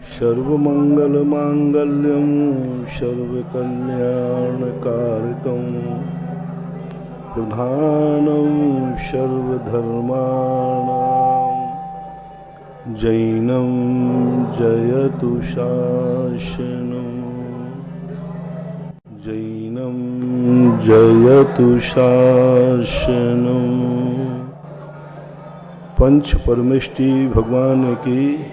सर्वमंगलमांगल्यं सर्वकल्याणकारकं प्रधानं सर्वधर्माणां जैनं जयतु शासनं जैनं जयतु शासनं। पंच परमेष्टि भगवान की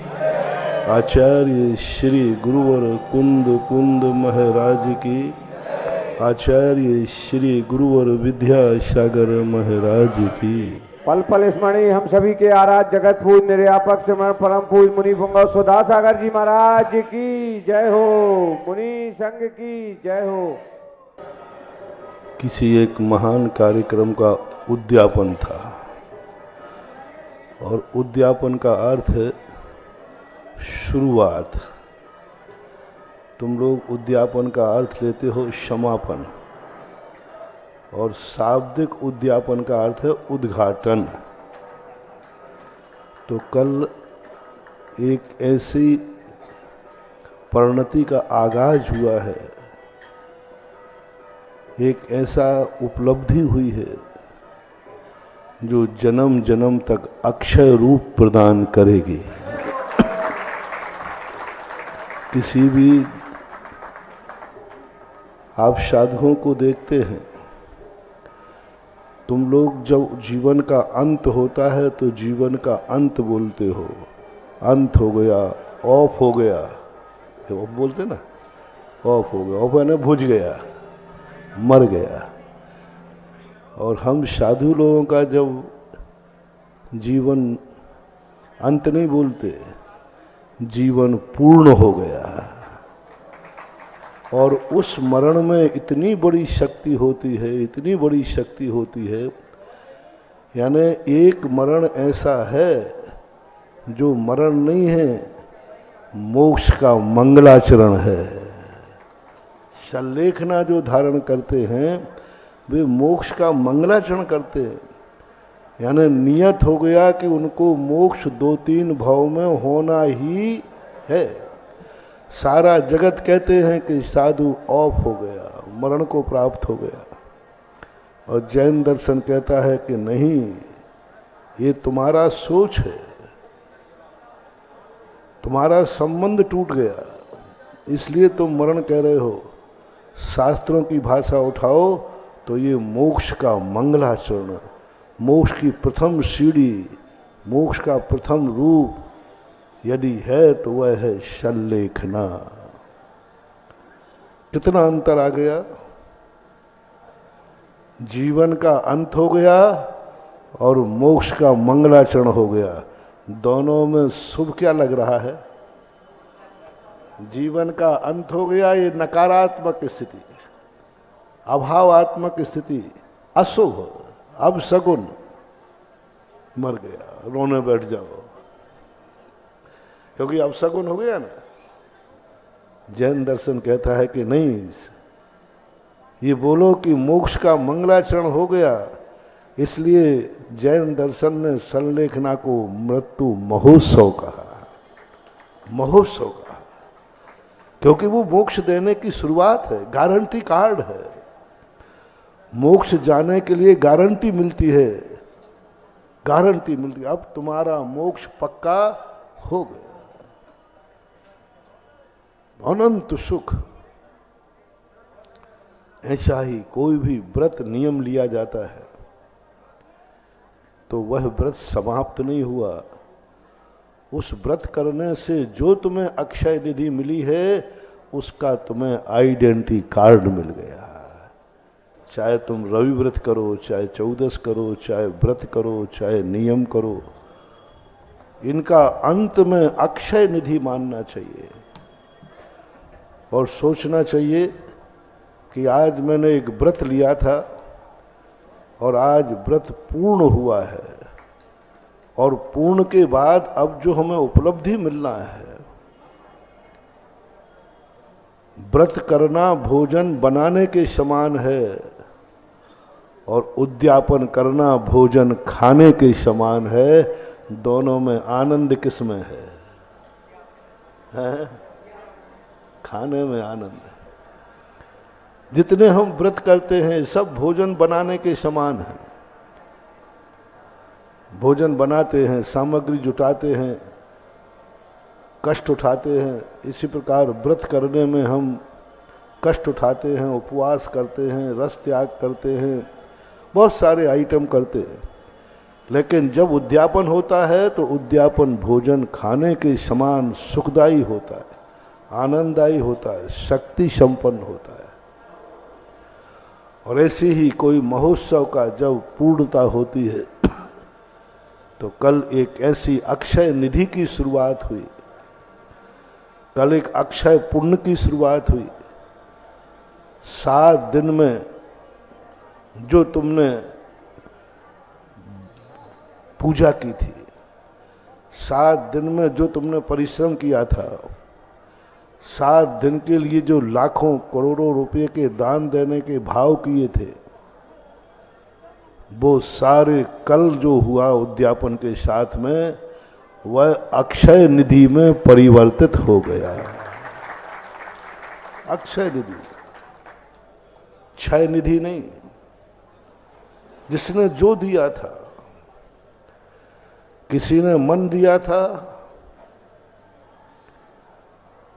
आचार्य श्री गुरुवर कुंद कुंद महाराज की आचार्य श्री गुरुवर विद्यासागर महाराज की पल पल स्मरणीय हम सभी के आराध्य जगत पूज निर्यापक सिमरण परम पूज मुनि पुंगव सुधा सागर जी महाराज की जय हो। मुनि संघ की जय हो। किसी एक महान कार्यक्रम का उद्यापन था और उद्यापन का अर्थ है शुरुआत। तुम लोग उद्यापन का अर्थ लेते हो समापन और शाब्दिक उद्यापन का अर्थ है उद्घाटन। तो कल एक ऐसी परिणति का आगाज हुआ है, एक ऐसा उपलब्धि हुई है जो जन्म जन्म तक अक्षय रूप प्रदान करेगी। किसी भी आप साधुओं को देखते हैं, तुम लोग जब जीवन का अंत होता है तो जीवन का अंत बोलते हो, अंत हो गया, ऑफ हो गया, ऑफ बोलते ना, ऑफ हो गया, ऑफ यानी बुझ गया, मर गया। और हम साधु लोगों का जब जीवन अंत नहीं बोलते, जीवन पूर्ण हो गया। और उस मरण में इतनी बड़ी शक्ति होती है, इतनी बड़ी शक्ति होती है, यानी एक मरण ऐसा है जो मरण नहीं है, मोक्ष का मंगलाचरण है। सल्लेखना जो धारण करते हैं वे मोक्ष का मंगलाचरण करते हैं, यानी नियत हो गया कि उनको मोक्ष 2-3 भाव में होना ही है। सारा जगत कहते हैं कि साधु ऑफ हो गया, मरण को प्राप्त हो गया। और जैन दर्शन कहता है कि नहीं, ये तुम्हारा सोच है, तुम्हारा संबंध टूट गया, इसलिए तुम मरण कह रहे हो। शास्त्रों की भाषा उठाओ तो ये मोक्ष का मंगलाचरण, मोक्ष की प्रथम सीढ़ी, मोक्ष का प्रथम रूप यदि है तो वह है सल्लेखना। कितना अंतर आ गया। जीवन का अंत हो गया और मोक्ष का मंगलाचरण हो गया। दोनों में शुभ क्या लग रहा है? जीवन का अंत हो गया, ये नकारात्मक स्थिति, अभावात्मक स्थिति, अशुभ, अब सगुन, मर गया, रोने बैठ जाओ, क्योंकि अब सगुन हो गया ना। जैन दर्शन कहता है कि नहीं, ये बोलो कि मोक्ष का मंगलाचरण हो गया। इसलिए जैन दर्शन ने संलेखना को मृत्यु महोत्सव कहा, महोत्सव कहा, क्योंकि वो मोक्ष देने की शुरुआत है, गारंटी कार्ड है। मोक्ष जाने के लिए गारंटी मिलती है, गारंटी मिलती है, अब तुम्हारा मोक्ष पक्का हो गया, अनंत सुख। ऐसा ही कोई भी व्रत नियम लिया जाता है तो वह व्रत समाप्त नहीं हुआ। उस व्रत करने से जो तुम्हें अक्षय निधि मिली है उसका तुम्हें आइडेंटिटी कार्ड मिल गया। चाहे तुम रवि व्रत करो, चाहे 14 करो, चाहे व्रत करो, चाहे नियम करो, इनका अंत में अक्षय निधि मानना चाहिए और सोचना चाहिए कि आज मैंने एक व्रत लिया था और आज व्रत पूर्ण हुआ है, और पूर्ण के बाद अब जो हमें उपलब्धि मिलना है, व्रत करना भोजन बनाने के समान है और उद्यापन करना भोजन खाने के समान है। दोनों में आनंद किसमें है? है, खाने में आनंद है। जितने हम व्रत करते हैं सब भोजन बनाने के समान है। भोजन बनाते हैं, सामग्री जुटाते हैं, कष्ट उठाते हैं। इसी प्रकार व्रत करने में हम कष्ट उठाते हैं, उपवास करते हैं, रस त्याग करते हैं, बहुत सारे आइटम करते हैं। लेकिन जब उद्यापन होता है तो उद्यापन भोजन खाने के समान सुखदायी होता है, आनंददायी होता है, शक्ति संपन्न होता है। और ऐसे ही कोई महोत्सव का जब पूर्णता होती है तो कल एक ऐसी अक्षय निधि की शुरुआत हुई, कल एक अक्षय पुण्य की शुरुआत हुई। 7 दिन में जो तुमने पूजा की थी, 7 दिन में जो तुमने परिश्रम किया था, 7 दिन के लिए जो लाखों करोड़ों रुपए के दान देने के भाव किए थे, वो सारे कल जो हुआ उद्यापन के साथ में वह अक्षय निधि में परिवर्तित हो गया। अक्षय निधि, क्षय निधि नहीं। जिसने जो दिया था, किसी ने मन दिया था,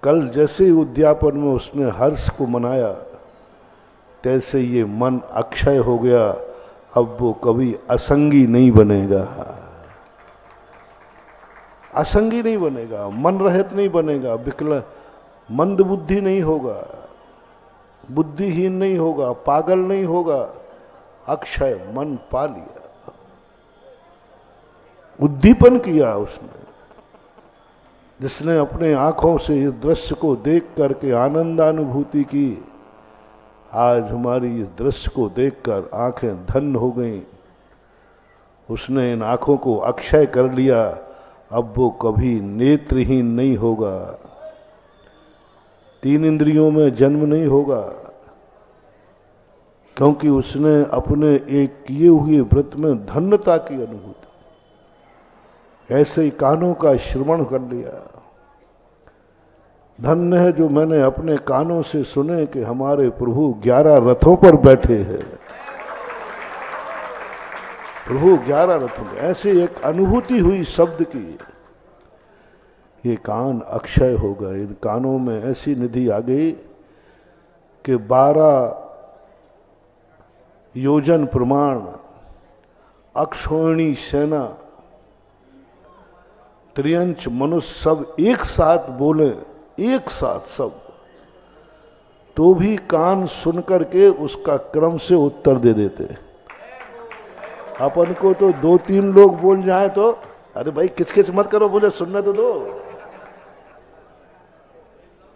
कल जैसे ही उद्यापन में उसने हर्ष को मनाया, तैसे ये मन अक्षय हो गया। अब वो कभी असंगी नहीं बनेगा, असंगी नहीं बनेगा, मन रहित नहीं बनेगा, विकल मंद बुद्धि नहीं होगा, बुद्धिहीन नहीं होगा, पागल नहीं होगा। अक्षय मन पा लिया, उद्दीपन किया उसने। जिसने अपने आंखों से इस दृश्य को देख करके आनंदानुभूति की, आज हमारी इस दृश्य को देखकर आंखें धन्य हो गईं। उसने इन आंखों को अक्षय कर लिया। अब वो कभी नेत्रहीन नहीं होगा, 3 इंद्रियों में जन्म नहीं होगा, क्योंकि उसने अपने एक किए हुए व्रत में धन्यता की अनुभूति, ऐसे ही कानों का श्रवण कर लिया। धन्य है जो मैंने अपने कानों से सुने कि हमारे प्रभु 11 रथों पर बैठे हैं। प्रभु 11 रथों में, ऐसे एक अनुभूति हुई शब्द की। ये कान अक्षय हो गए, इन कानों में ऐसी निधि आ गई कि 12 योजन प्रमाण अक्षोहिणी सेना, त्रियंच मनुष्य सब एक साथ बोले, एक साथ सब, तो भी कान सुन करके उसका क्रम से उत्तर दे देते। अपन को तो 2-3 लोग बोल जाए तो अरे भाई किचकिच मत करो, बोले सुनने तो दो।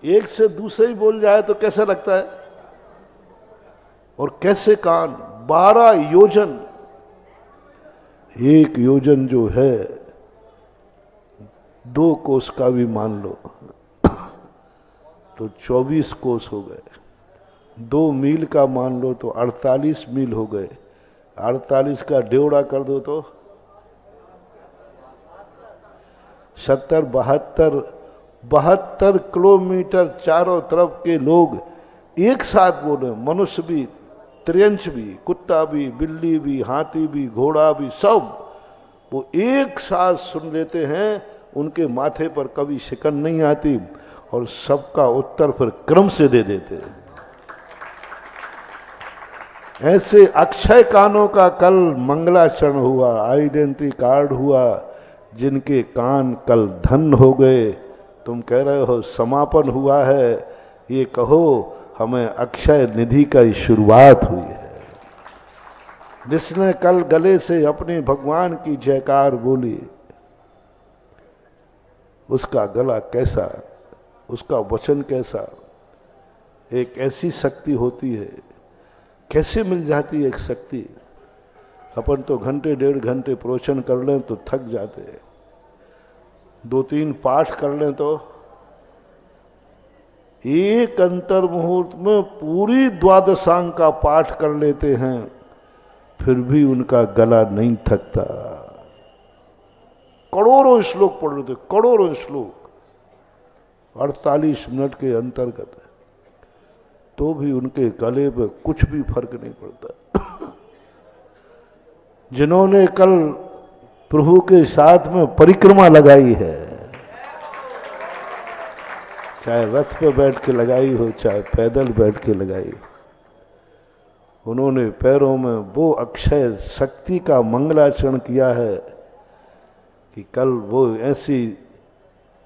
एक से दूसरे ही बोल जाए तो कैसा लगता है। और कैसे कान 12 योजन, एक योजन जो है 2 कोस का भी मान लो तो 24 कोस हो गए, 2 मील का मान लो तो 48 मील हो गए, 48 का डेढ़ा कर दो तो 70, 72 किलोमीटर चारों तरफ के लोग एक साथ बोले। मनुष्य भी, त्रियंश भी, कुत्ता भी, बिल्ली भी, हाथी भी, घोड़ा भी, सब वो एक साथ सुन लेते हैं। उनके माथे पर कभी शिकन नहीं आती और सबका उत्तर फिर क्रम से दे देते हैं। ऐसे अक्षय कानों का कल मंगलाचरण हुआ, आइडेंटिटी कार्ड हुआ, जिनके कान कल धन हो गए। तुम कह रहे हो समापन हुआ है, ये कहो हमें अक्षय निधि का शुरुआत हुई है। जिसने कल गले से अपने भगवान की जयकार बोली, उसका गला कैसा, उसका वचन कैसा। एक ऐसी शक्ति होती है, कैसे मिल जाती है एक शक्ति। अपन तो घंटे 1.5 घंटे प्रवचन कर लें तो थक जाते हैं, 2-3 पाठ कर लें तो एक अंतर मुहूर्त में पूरी द्वादशांग का पाठ कर लेते हैं, फिर भी उनका गला नहीं थकता। करोड़ों श्लोक पढ़ लेते, करोड़ों श्लोक, 48 मिनट के अंतर्गत, तो भी उनके गले पे कुछ भी फर्क नहीं पड़ता। जिन्होंने कल प्रभु के साथ में परिक्रमा लगाई है, चाहे रथ पे बैठ के लगाई हो, चाहे पैदल बैठ के लगाई हो, उन्होंने पैरों में वो अक्षय शक्ति का मंगलाचरण किया है कि कल वो ऐसी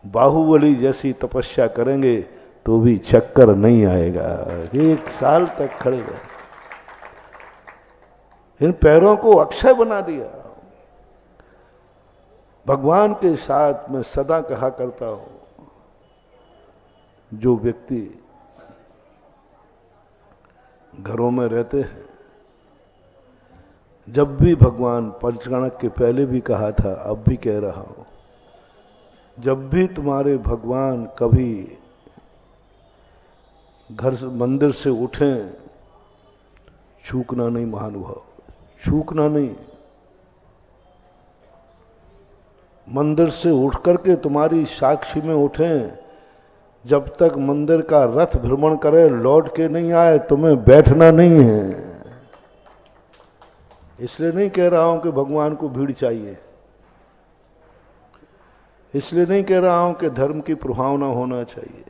बाहुबली जैसी तपस्या करेंगे तो भी चक्कर नहीं आएगा। 1 साल तक खड़े रहे, इन पैरों को अक्षय बना दिया। भगवान के साथ मैं सदा कहा करता हूं, जो व्यक्ति घरों में रहते हैं, जब भी भगवान, पंचगणक के पहले भी कहा था, अब भी कह रहा हूं, जब भी तुम्हारे भगवान कभी घर से, मंदिर से उठें, चूकना नहीं महानुभाव, चूकना नहीं। मंदिर से उठ करके तुम्हारी साक्षी में उठें, जब तक मंदिर का रथ भ्रमण करे लौट के नहीं आए, तुम्हें बैठना नहीं है। इसलिए नहीं कह रहा हूं कि भगवान को भीड़ चाहिए, इसलिए नहीं कह रहा हूं कि धर्म की प्रभावना होना चाहिए,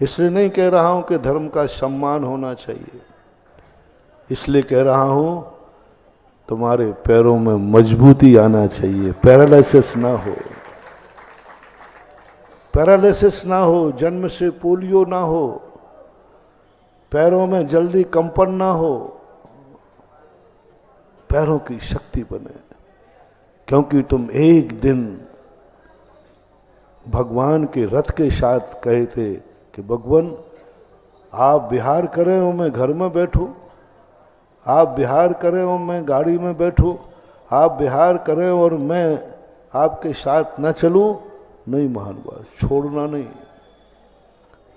इसलिए नहीं कह रहा हूं कि धर्म का सम्मान होना चाहिए, इसलिए कह रहा हूं तुम्हारे पैरों में मजबूती आना चाहिए, पैरालिसिस ना हो, पैरालिसिस ना हो, जन्म से पोलियो ना हो, पैरों में जल्दी कंपन ना हो, पैरों की शक्ति बने। क्योंकि तुम एक दिन भगवान के रथ के साथ कहे थे कि भगवान आप विहार करें और मैं घर में बैठूं, आप विहार करें और मैं गाड़ी में बैठूं, आप विहार करें और मैं आपके साथ न चलूं, नहीं महानुभाव, छोड़ना नहीं।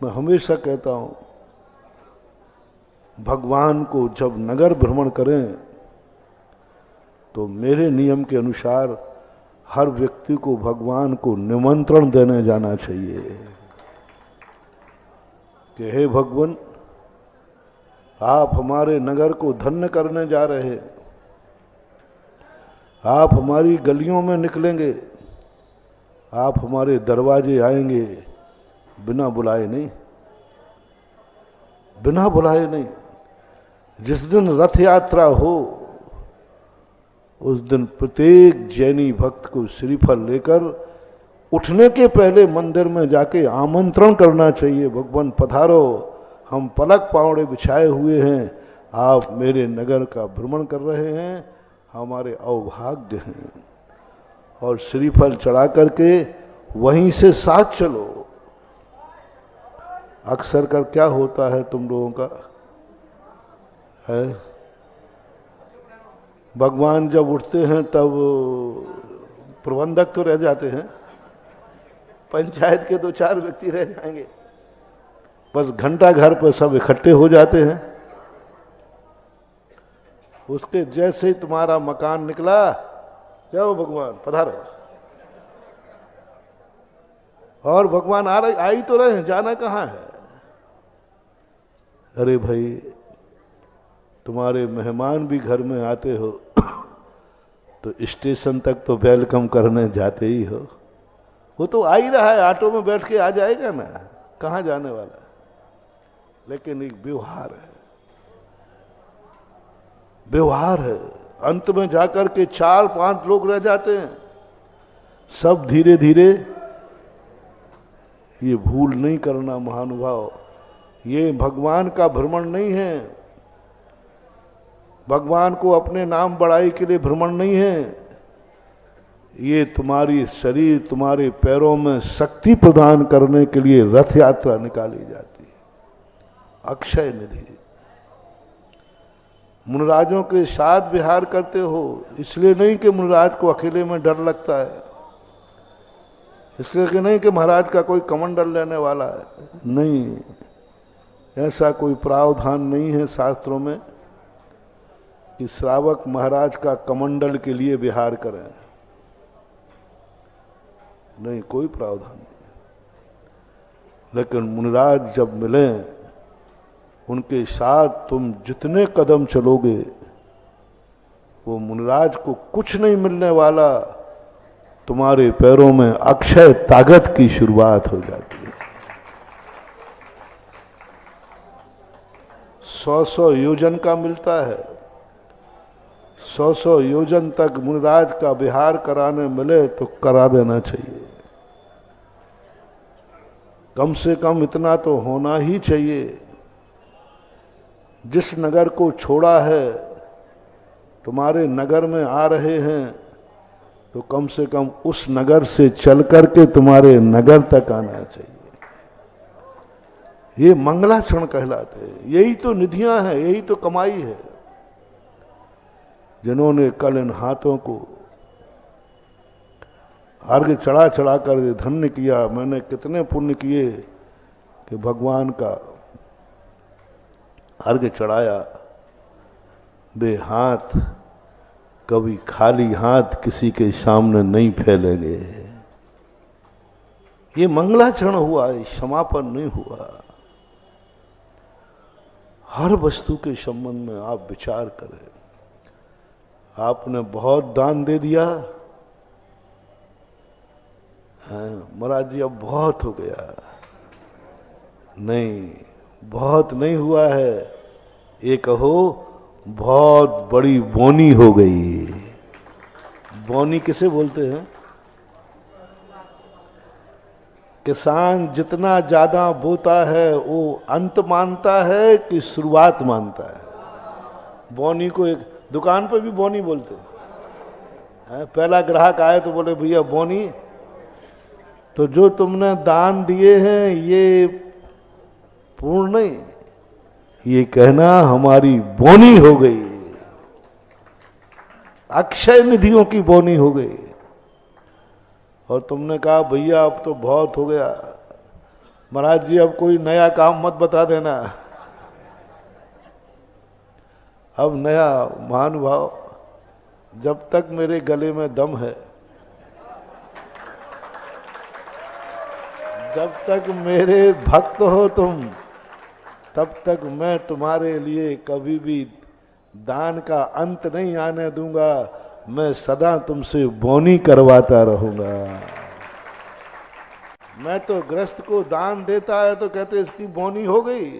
मैं हमेशा कहता हूं, भगवान को जब नगर भ्रमण करें तो मेरे नियम के अनुसार हर व्यक्ति को भगवान को निमंत्रण देने जाना चाहिए कि हे भगवान, आप हमारे नगर को धन्य करने जा रहे हैं, आप हमारी गलियों में निकलेंगे, आप हमारे दरवाजे आएंगे, बिना बुलाए नहीं, बिना बुलाए नहीं। जिस दिन रथ यात्रा हो उस दिन प्रत्येक जैनी भक्त को श्रीफल लेकर उठने के पहले मंदिर में जाके आमंत्रण करना चाहिए, भगवान पधारो, हम पलक पावड़े बिछाए हुए हैं, आप मेरे नगर का भ्रमण कर रहे हैं, हमारे अवभाग्य हैं। और श्रीफल चढ़ा करके वहीं से साथ चलो। अक्सर कर क्या होता है तुम लोगों का है, भगवान जब उठते हैं तब प्रबंधक तो रह जाते हैं, पंचायत के 2-4 व्यक्ति रह जाएंगे, बस घंटा घर पर सब इकट्ठे हो जाते हैं। उसके जैसे ही तुम्हारा मकान निकला, जाओ भगवान पधारो, और भगवान आ ही तो रहे हैं, जाना कहाँ है। अरे भाई, तुम्हारे मेहमान भी घर में आते हो तो स्टेशन तक तो वेलकम करने जाते ही हो। वो तो आ ही रहा है, ऑटो में बैठ के आ जाएगा ना, कहाँ जाने वाला है। लेकिन एक व्यवहार है, व्यवहार है। अंत में जाकर के 4-5 लोग रह जाते हैं। सब धीरे धीरे ये भूल नहीं करना महानुभाव, ये भगवान का भ्रमण नहीं है, भगवान को अपने नाम बड़ाई के लिए भ्रमण नहीं है, ये तुम्हारी शरीर, तुम्हारे पैरों में शक्ति प्रदान करने के लिए रथ यात्रा निकाली जाती है। अक्षय निधि, मुनिराजों के साथ विहार करते हो, इसलिए नहीं कि मुनिराज को अकेले में डर लगता है, इसलिए कि नहीं कि महाराज का कोई कमंडल लेने वाला है, नहीं, ऐसा कोई प्रावधान नहीं है शास्त्रों में कि श्रावक महाराज का कमंडल के लिए विहार करें, नहीं, कोई प्रावधान नहीं। लेकिन मुनिराज जब मिले, उनके साथ तुम जितने कदम चलोगे वो मुनिराज को कुछ नहीं मिलने वाला, तुम्हारे पैरों में अक्षय ताकत की शुरुआत हो जाती है। 100 योजन का मिलता है, 100 योजन तक मुनिराज का विहार कराने मिले तो करा देना चाहिए। कम से कम इतना तो होना ही चाहिए। जिस नगर को छोड़ा है, तुम्हारे नगर में आ रहे हैं, तो कम से कम उस नगर से चल करके तुम्हारे नगर तक आना चाहिए। ये मंगलाचरण कहलाते हैं। यही तो निधियां हैं, यही तो कमाई है। जिन्होंने कल इन हाथों को अर्घ चढ़ा चढ़ा कर धन्य किया, मैंने कितने पुण्य किए कि भगवान का अर्घ चढ़ाया। वे हाथ कभी खाली हाथ किसी के सामने नहीं फैलेंगे। ये मंगलाचरण हुआ, ये समापन नहीं हुआ। हर वस्तु के संबंध में आप विचार करें। आपने बहुत दान दे दिया, महाराज जी अब बहुत हो गया। नहीं, बहुत नहीं हुआ है, ये कहो बहुत बड़ी बोनी हो गई। बोनी किसे बोलते हैं? किसान जितना ज्यादा बोता है वो अंत मानता है कि शुरुआत मानता है? बोनी को एक दुकान पर भी बोनी बोलते हैं। पहला ग्राहक आए तो बोले भैया बोनी। तो जो तुमने दान दिए हैं ये पूर्ण नहीं, ये कहना हमारी बोनी हो गई, अक्षय निधियों की बोनी हो गई। और तुमने कहा भैया अब तो बहुत हो गया, महाराज जी अब कोई नया काम मत बता देना। अब नया महानुभाव, जब तक मेरे गले में दम है, जब तक मेरे भक्त हो तुम, तब तक मैं तुम्हारे लिए कभी भी दान का अंत नहीं आने दूंगा। मैं सदा तुमसे बोनी करवाता रहूंगा। मैं तो गृहस्थ को दान देता है तो कहते इसकी बोनी हो गई।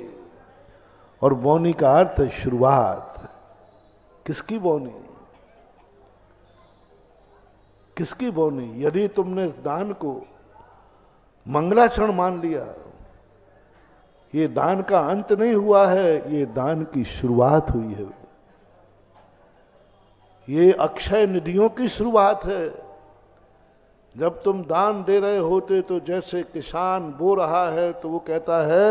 और बोनी का अर्थ है शुरुआत। किसकी बोनी? किसकी बोनी? यदि तुमने इस दान को मंगलाचरण मान लिया, ये दान का अंत नहीं हुआ है, ये दान की शुरुआत हुई है। ये अक्षय निधियों की शुरुआत है। जब तुम दान दे रहे होते तो जैसे किसान बो रहा है तो वो कहता है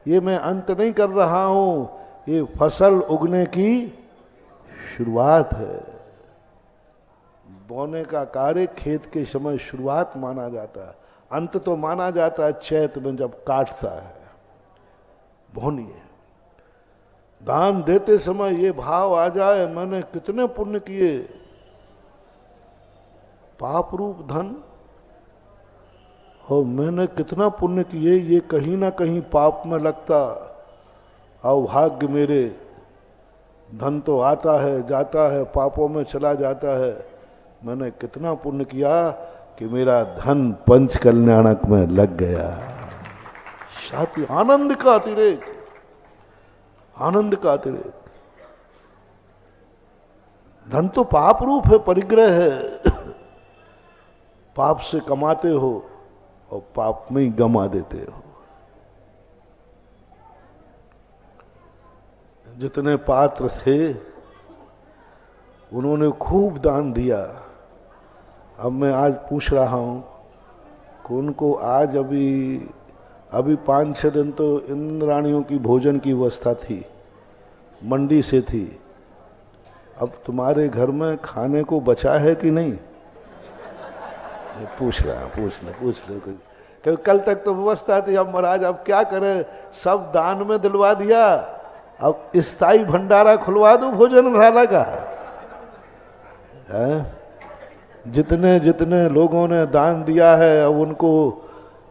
ये मैं अंत नहीं कर रहा हूं, ये फसल उगने की शुरुआत है। बोने का कार्य खेत के समय शुरुआत माना जाता है, अंत तो माना जाता है चैत में जब काटता है। बोनी है। दान देते समय ये भाव आ जाए मैंने कितने पुण्य किए। पाप रूप धन और मैंने कितना पुण्य किए, ये कहीं ना कहीं पाप में लगता। अभाग्य मेरे, धन तो आता है जाता है, पापों में चला जाता है। मैंने कितना पुण्य किया कि मेरा धन पंच कल्याणक में लग गया। साथी आनंद का अतिरेक, आनंद का अतिरेक। धन तो पाप रूप है, परिग्रह है। पाप से कमाते हो और पाप में ही गमा देते हो। जितने पात्र थे उन्होंने खूब दान दिया। अब मैं आज पूछ रहा हूं कि उनको आज अभी 5-6 दिन तो इंद्राणियों की भोजन की व्यवस्था थी, मंडी से थी। अब तुम्हारे घर में खाने को बचा है कि नहीं? पूछ ले कोई। क्योंकि कल तक तो व्यवस्था थी, अब महाराज अब क्या करें, सब दान में दिलवा दिया, अब स्थायी भंडारा खुलवा दो भोजनशाला का। जितने जितने लोगों ने दान दिया है अब उनको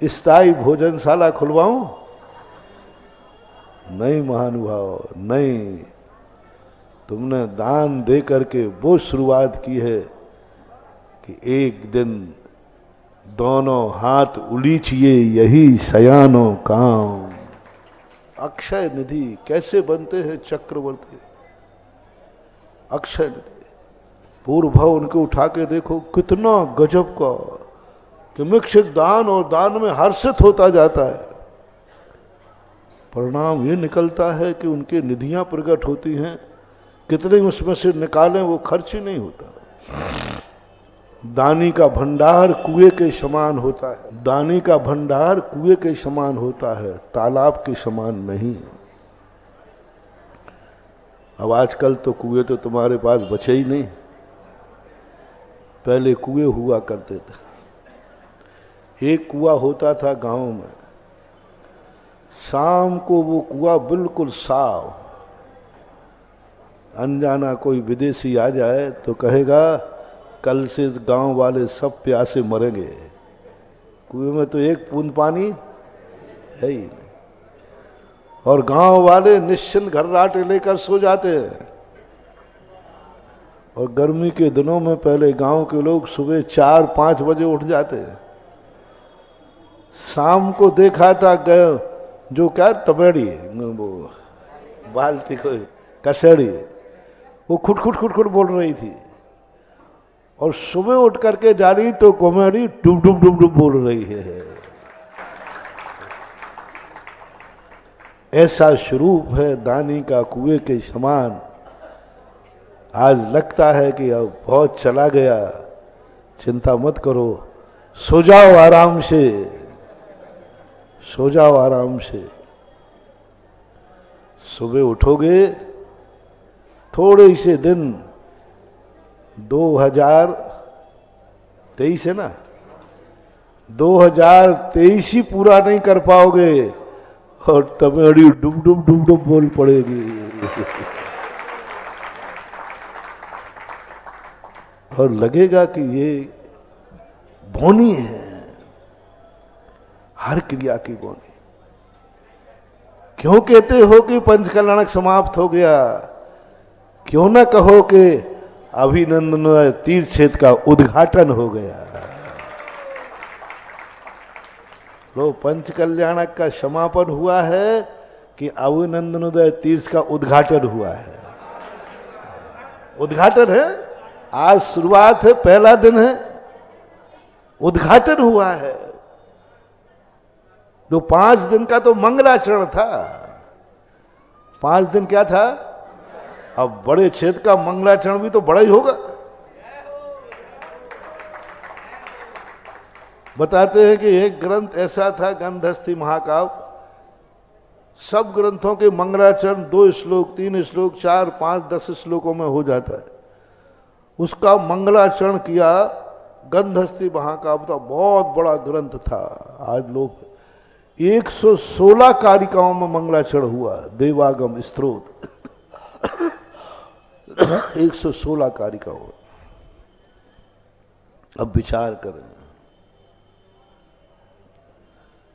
स्थायी भोजनशाला खुलवाऊं? नहीं महानुभाव, नहीं। तुमने दान दे करके वो शुरुआत की है कि एक दिन दोनों हाथ उलीचिए यही सयानो काम। अक्षय निधि कैसे बनते हैं चक्रवर्ती? अक्षय निधि पूर्व भाव उनके उठा के देखो, कितना गजब का कि मिक्षिक दान और दान में हर्षित होता जाता है। परिणाम ये निकलता है कि उनकी निधियां प्रकट होती हैं, कितने उसमें से निकालें वो खर्च ही नहीं होता। दानी का भंडार कुएं के समान होता है, दानी का भंडार कुएं के समान होता है, तालाब के समान नहीं। अब आजकल तो कुएं तो तुम्हारे पास बचे ही नहीं, पहले कुएं हुआ करते थे। एक कुआं होता था गांव में, शाम को वो कुआं बिल्कुल साफ, अनजाना कोई विदेशी आ जाए तो कहेगा कल से गांव वाले सब प्यासे मरेंगे, कुएं में तो एक बूंद पानी है ही नहीं। और गांव वाले निश्चिंत घर्राटे लेकर सो जाते हैं। और गर्मी के दिनों में पहले गांव के लोग सुबह 4-5 बजे उठ जाते हैं। शाम को देखा था जो क्या तबेड़ी, वो बाल्टी को कसेड़ी, वो खुट खुट खुट खुट बोल रही थी। और सुबह उठ करके जा रही तो कॉमेडी डुब डुब डुब डुब बोल रही है। ऐसा स्वरूप है दानी का कुएं के समान। आज लगता है कि अब बहुत चला गया, चिंता मत करो, सो जाओ आराम से, सो जाओ आराम से। सुबह उठोगे, थोड़े से दिन 2023 है ना, 2023 ही पूरा नहीं कर पाओगे और तमेड़ी डुब डुब डुब डुब बोल पड़ेगी। और लगेगा कि ये बोनी है, हर क्रिया की बोनी। क्यों कहते हो कि पंचकल्याणक समाप्त हो गया? क्यों ना कहो कि अभिनंदन तीर्थ क्षेत्र का उद्घाटन हो गया? लो, पंचकल्याणक का समापन हुआ है कि अभिनंदनोदय तीर्थ का उद्घाटन हुआ है? उद्घाटन है, आज शुरुआत है, पहला दिन है, उद्घाटन हुआ है। तो 5 दिन का तो मंगलाचरण था। 5 दिन क्या था? अब बड़े क्षेत्र का मंगलाचरण भी तो बड़ा ही होगा। बताते हैं कि एक ग्रंथ ऐसा था, गंधस्थी महाकाव्य, सब ग्रंथों के मंगलाचरण 2 श्लोक, 3 श्लोक, 4, 5, 10 श्लोकों में हो जाता है। उसका मंगलाचरण किया गंधस्थी महाकाव्य, तो बहुत बड़ा ग्रंथ था। आज लोग 116 कारिकाओं में मंगलाचरण हुआ, देवागम स्तोत्र 116 कारिकाओं। अब विचार करें,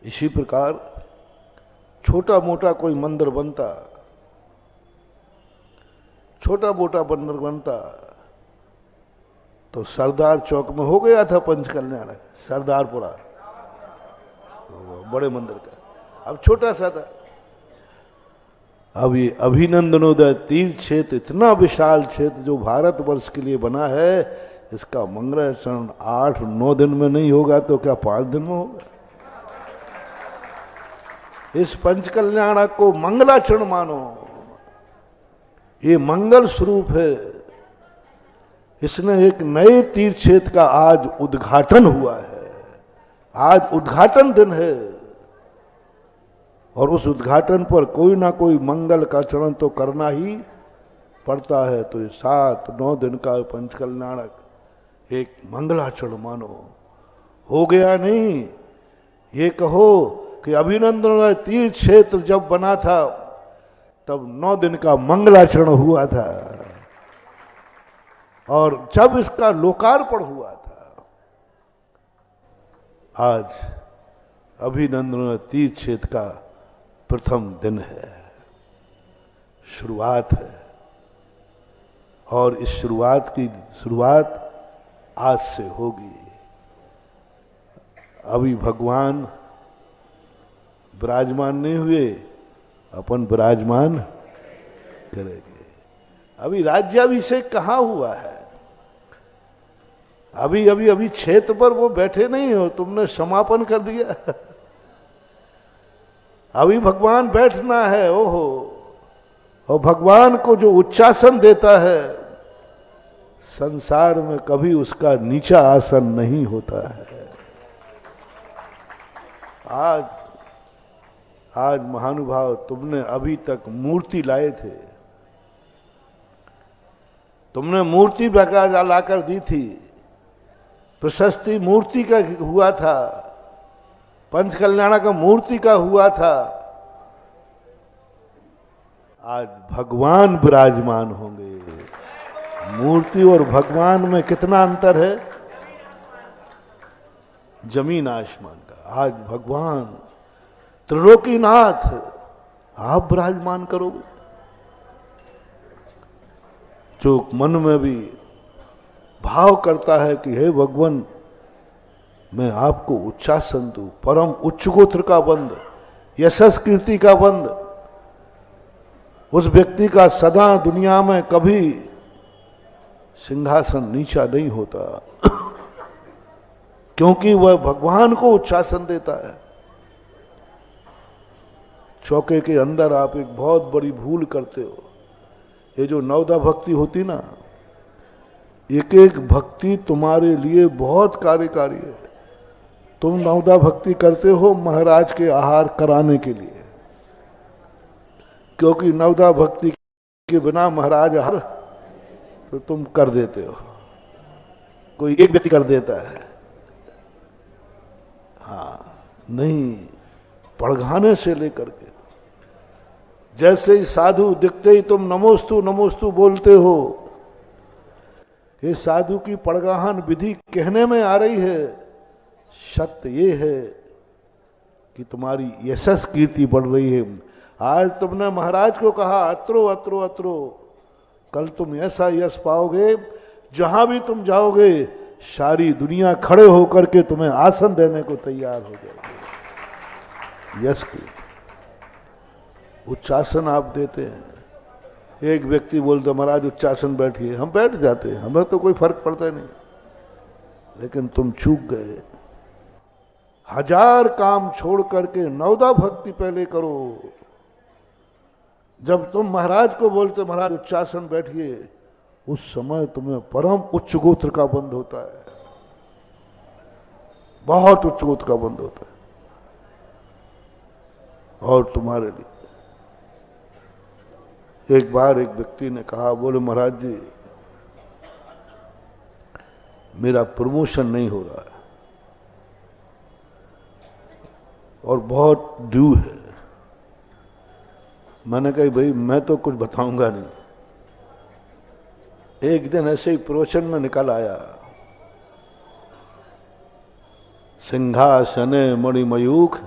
इसी प्रकार छोटा मोटा कोई मंदिर बनता, छोटा मोटा मंदिर बनता तो सरदार चौक में हो गया था पंचकल्याण, सरदारपुरा बड़े मंदिर का। अब छोटा सा था। अब ये अभिनंदनोदय तीर्थ क्षेत्र इतना विशाल क्षेत्र जो भारतवर्ष के लिए बना है, इसका मंगलाचरण 8-9 दिन में नहीं होगा तो क्या 5 दिन में होगा? इस पंचकल्याण को मंगलाचरण मानो, ये मंगल स्वरूप है। इसने एक नए तीर्थ क्षेत्र का आज उद्घाटन हुआ है। आज उद्घाटन दिन है और उस उद्घाटन पर कोई ना कोई मंगल का चरण तो करना ही पड़ता है। तो ये 7-9 दिन का पंचकल्याणक एक मंगलाचरण मानो। हो गया नहीं, ये कहो कि अभिनंदन तीर्थ क्षेत्र जब बना था तब 9 दिन का मंगलाचरण हुआ था और जब इसका लोकार्पण हुआ था। आज अभिनंदन तीर्थ क्षेत्र का प्रथम दिन है, शुरुआत है। और इस शुरुआत आज से होगी। अभी भगवान विराजमान नहीं हुए, अपन विराजमान करेंगे। अभी राज्याभिषेक कहाँ हुआ है? अभी क्षेत्र पर वो बैठे नहीं हो, तुमने समापन कर दिया। अभी भगवान बैठना है। ओहो, और भगवान को जो उच्चासन देता है, संसार में कभी उसका नीचा आसन नहीं होता है। आज महानुभाव, तुमने अभी तक मूर्ति लाए थे, तुमने मूर्ति लाकर दी थी, प्रशस्ति मूर्ति का हुआ था, पंच कल्याण का मूर्ति का हुआ था। आज भगवान विराजमान होंगे। मूर्ति और भगवान में कितना अंतर है? जमीन आसमान का। आज भगवान त्रिलोकीनाथ आप विराजमान करोगे। जो मन में भी भाव करता है कि हे भगवान, मैं आपको उच्चासन दूं, परम उच्च गोत्र का बंद, यशस कीर्ति का बंद, उस व्यक्ति का सदा दुनिया में कभी सिंहासन नीचा नहीं होता, क्योंकि वह भगवान को उच्चासन देता है। चौके के अंदर आप एक बहुत बड़ी भूल करते हो। ये जो नवदा भक्ति होती ना, एक एक भक्ति तुम्हारे लिए बहुत कार्यकारी है। तुम नवदा भक्ति करते हो महाराज के आहार कराने के लिए, क्योंकि नवदा भक्ति के बिना महाराज आहार तो तुम कर देते हो, कोई एक व्यक्ति कर देता है। हाँ, नहीं, पड़घाने से लेकर के, जैसे ही साधु दिखते ही तुम नमोस्तु नमोस्तु बोलते हो। ये साधु की पड़गाहन विधि कहने में आ रही है, सत्य ये है कि तुम्हारी यशस कीर्ति बढ़ रही है। आज तुमने महाराज को कहा अत्रो अत्रो अत्रो, कल तुम ऐसा यश पाओगे, जहां भी तुम जाओगे सारी दुनिया खड़े होकर के तुम्हें आसन देने को तैयार हो जाएगी। यश की उच्चासन आप देते हैं। एक व्यक्ति बोलते महाराज उच्चासन बैठिए, हम बैठ जाते हैं, हमें तो कोई फर्क पड़ता नहीं। लेकिन तुम चूक गए। हजार काम छोड़ करके नवदा भक्ति पहले करो। जब तुम महाराज को बोलते महाराज उच्चासन बैठिए, उस समय तुम्हें परम उच्च गोत्र का बंध होता है, बहुत उच्च गोत्र का बंध होता है। और तुम्हारे लिए एक बार एक व्यक्ति ने कहा, बोले महाराज जी मेरा प्रमोशन नहीं हो रहा है और बहुत ड्यू है। मैंने कहा भाई मैं तो कुछ बताऊंगा नहीं। एक दिन ऐसे ही प्रवचन में निकल आया, सिंहासने मणिमयूख,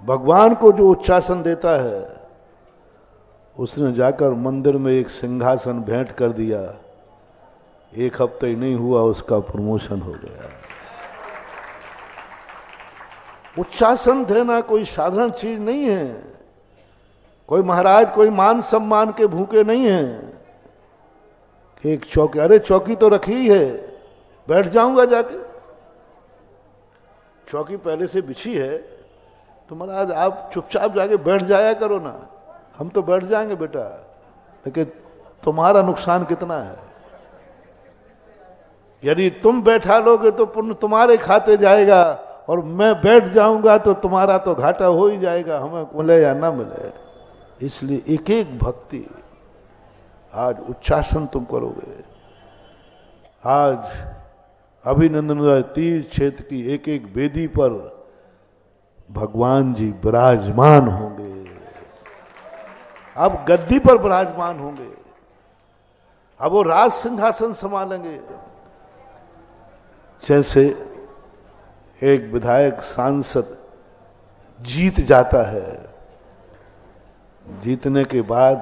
भगवान को जो उच्चासन देता है उसने जाकर मंदिर में एक सिंहासन भेंट कर दिया। एक हफ्ते ही नहीं हुआ उसका प्रमोशन हो गया। उच्चासन देना कोई साधारण चीज नहीं है। कोई महाराज कोई मान सम्मान के भूखे नहीं है। एक चौकी, अरे चौकी तो रखी ही है, बैठ जाऊंगा जाके। चौकी पहले से बिछी है तो महाराज आप चुपचाप जाके बैठ जाया करो ना, हम तो बैठ जाएंगे बेटा। लेकिन तुम्हारा नुकसान कितना है? यदि तुम बैठा लोगे तो पुण्य तुम्हारे खाते जाएगा, और मैं बैठ जाऊंगा तो तुम्हारा तो घाटा हो ही जाएगा, हमें मिले या ना मिले। इसलिए एक एक भक्ति आज उच्चासन तुम करोगे। आज अभिनंदन तीर्थ क्षेत्र की एक एक वेदी पर भगवान जी विराजमान होंगे। अब गद्दी पर विराजमान होंगे। अब वो राज सिंहासन संभालेंगे। जैसे एक विधायक सांसद जीत जाता है, जीतने के बाद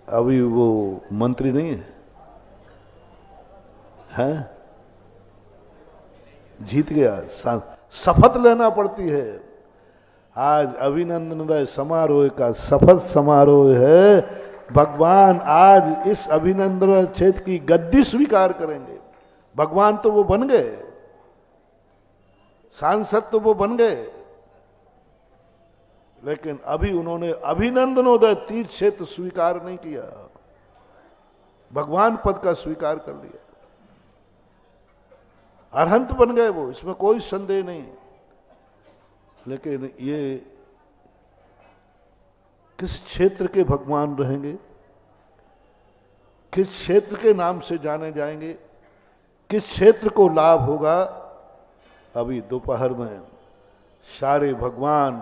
अभी वो मंत्री नहीं है, हैं? जीत गया, शपथ लेना पड़ती है। आज अभिनंदन समारोह का शपथ समारोह है। भगवान आज इस अभिनंदन क्षेत्र की गद्दी स्वीकार करेंगे। भगवान तो वो बन गए, सांसद तो वो बन गए, लेकिन अभी उन्होंने अभिनंदनोदय तीर्थ क्षेत्र स्वीकार नहीं किया, भगवान पद का स्वीकार कर लिया। अरहंत बन गए वो, इसमें कोई संदेह नहीं। लेकिन ये किस क्षेत्र के भगवान रहेंगे, किस क्षेत्र के नाम से जाने जाएंगे, किस क्षेत्र को लाभ होगा, अभी दोपहर में सारे भगवान